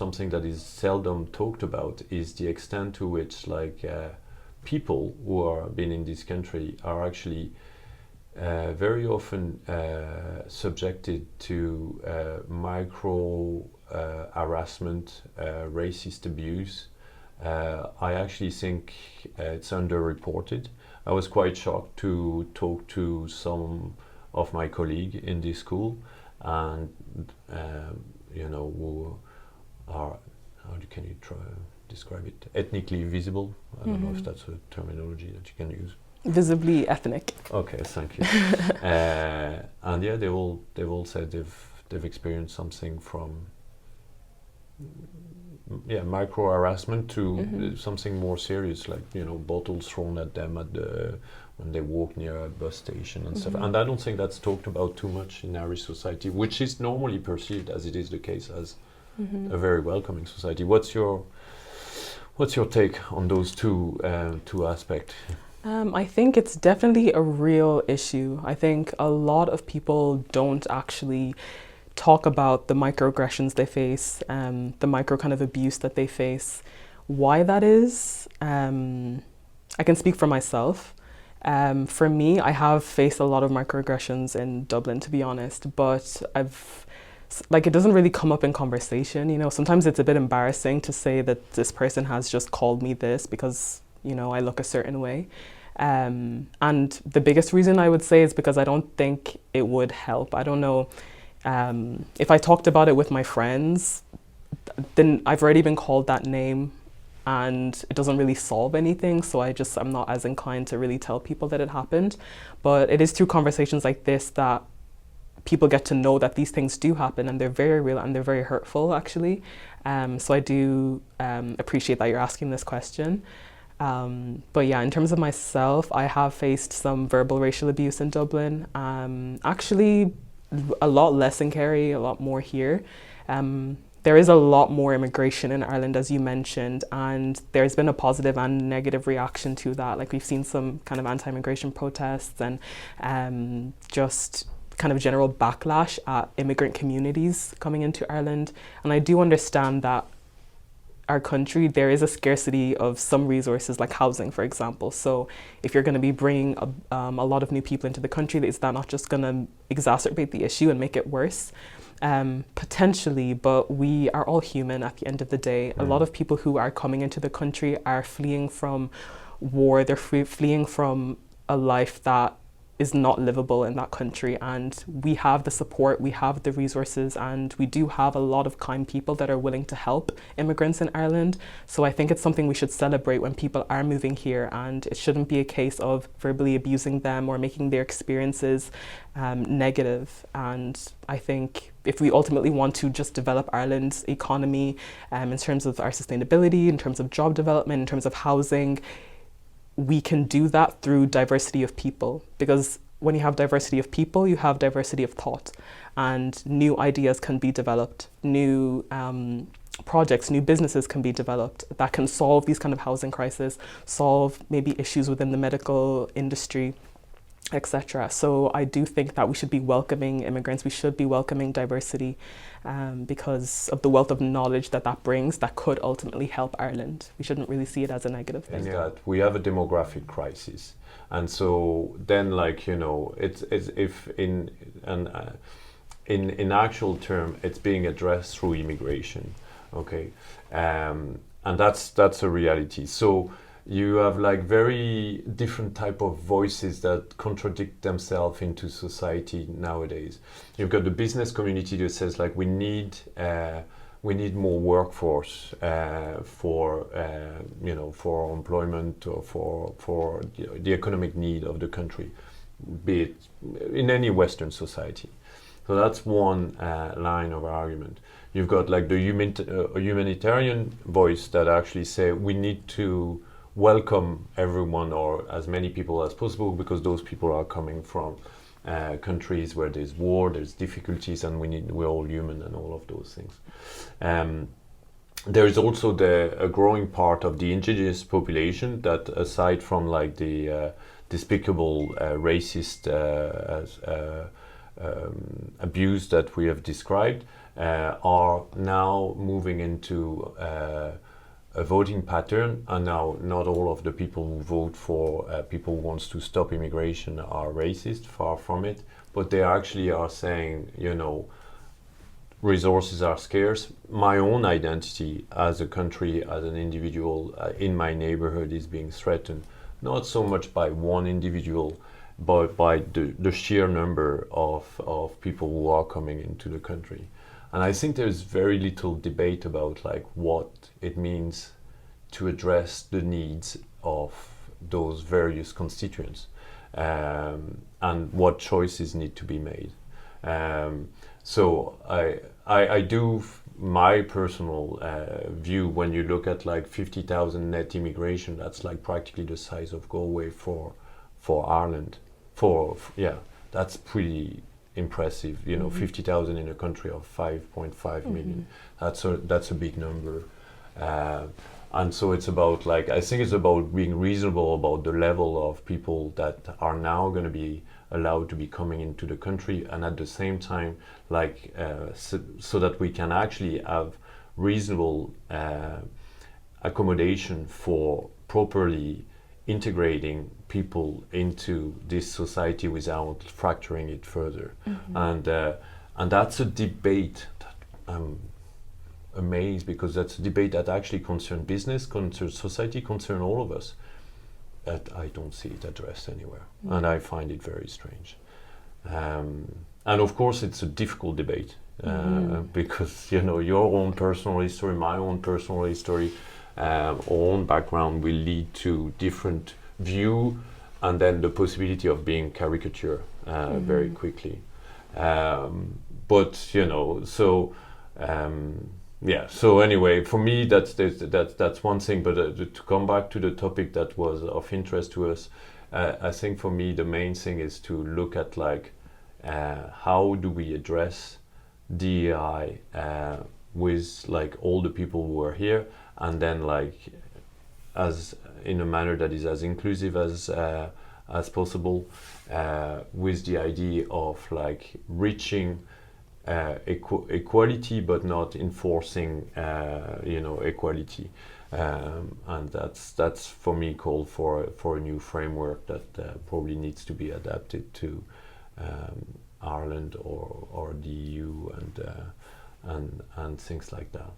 something that is seldom talked about is the extent to which people who are been in this country are actually very often subjected to micro harassment, racist abuse. I actually think it's underreported. I was quite shocked to talk to some of my colleagues in this school, and who are, can you try describe it? Ethnically visible. I don't know if that's a terminology that you can use. Visibly ethnic. Okay, thank you. And yeah, they've all said they've experienced something from micro harassment to something more serious, like bottles thrown at them when they walk near a bus station and stuff. And I don't think that's talked about too much in Irish society, which is normally perceived, as it is the case, as a very welcoming society. What's your take on those two aspects? I think it's definitely a real issue. I think a lot of people don't actually talk about the microaggressions they face, the micro kind of abuse that they face. Why that is, I can speak for myself. For me, I have faced a lot of microaggressions in Dublin, to be honest, but it doesn't really come up in conversation. Sometimes it's a bit embarrassing to say that this person has just called me this because I look a certain way. And the biggest reason I would say is because I don't think it would help. I don't know, if I talked about it with my friends, then I've already been called that name and it doesn't really solve anything. So I'm not as inclined to really tell people that it happened. But it is through conversations like this that people get to know that these things do happen, and they're very real and they're very hurtful, actually. So I do appreciate that you're asking this question. But yeah, in terms of myself, I have faced some verbal racial abuse in Dublin. Actually, a lot less in Kerry, a lot more here. There is a lot more immigration in Ireland, as you mentioned, and there's been a positive and negative reaction to that. Like, we've seen some kind of anti-immigration protests and just kind of general backlash at immigrant communities coming into Ireland. And I do understand that our country, there is a scarcity of some resources like housing, for example. So if you're going to be bringing a lot of new people into the country, is that not just going to exacerbate the issue and make it worse? Potentially, but we are all human at the end of the day. A lot of people who are coming into the country are fleeing from war, they're fleeing from a life that is not livable in that country, and we have the support, we have the resources, and we do have a lot of kind people that are willing to help immigrants in Ireland. So I think it's something we should celebrate when people are moving here, and it shouldn't be a case of verbally abusing them or making their experiences negative. And I think if we ultimately want to just develop Ireland's economy in terms of our sustainability, in terms of job development, in terms of housing, we can do that through diversity of people, because when you have diversity of people, you have diversity of thought, and new ideas can be developed, new projects, new businesses can be developed that can solve these kind of housing crises, solve maybe issues within the medical industry, etc. So I do think that we should be welcoming immigrants, we should be welcoming diversity, because of the wealth of knowledge that brings that could ultimately help Ireland. We shouldn't really see it as a negative thing. And yet we have a demographic crisis, and so then it's if in actual term it's being addressed through immigration, okay, and that's a reality. So you have very different type of voices that contradict themselves into society nowadays. You've got the business community that says we need more workforce for employment or for the economic need of the country, be it in any Western society. So that's one line of argument. You've got the humanitarian voice that actually say we need to welcome everyone or as many people as possible, because those people are coming from countries where there's war, there's difficulties, and we're all human and all of those things. There is also a growing part of the indigenous population that, aside from the despicable racist abuse that we have described, are now moving into a voting pattern, and now not all of the people who vote for people who wants to stop immigration are racist, far from it, but they actually are saying, you know, resources are scarce. My own identity as a country, as an individual in my neighborhood is being threatened, not so much by one individual, but by the sheer number of people who are coming into the country. And I think there's very little debate about like what it means to address the needs of those various constituents, and what choices need to be made. So I do my personal view, when you look at like 50,000 net immigration, that's like practically the size of Galway for Ireland. Yeah, that's pretty impressive. You know, 50,000 in a country of 5.5 million. That's a big number. And so it's about like, I think it's about being reasonable about the level of people that are now going to be allowed to be coming into the country, and at the same time, like so that we can actually have reasonable accommodation for properly integrating people into this society without fracturing it further. And that's a debate that I'm amazed, because that's a debate that actually concerns business, concerns society, concerns all of us. That I don't see it addressed anywhere, and I find it very strange. And of course, it's a difficult debate because, you know, your own personal history, my own personal history, our own background will lead to different view, and then the possibility of being caricature very quickly. But you know, so. Yeah. So anyway, for me, that's one thing. But to come back to the topic that was of interest to us, I think for me the main thing is to look at like how do we address DEI with like all the people who are here, and then like as in a manner that is as inclusive as possible, with the idea of like reaching equality, but not enforcing, you know, equality, and that's for me called for a new framework that probably needs to be adapted to Ireland or the EU and things like that.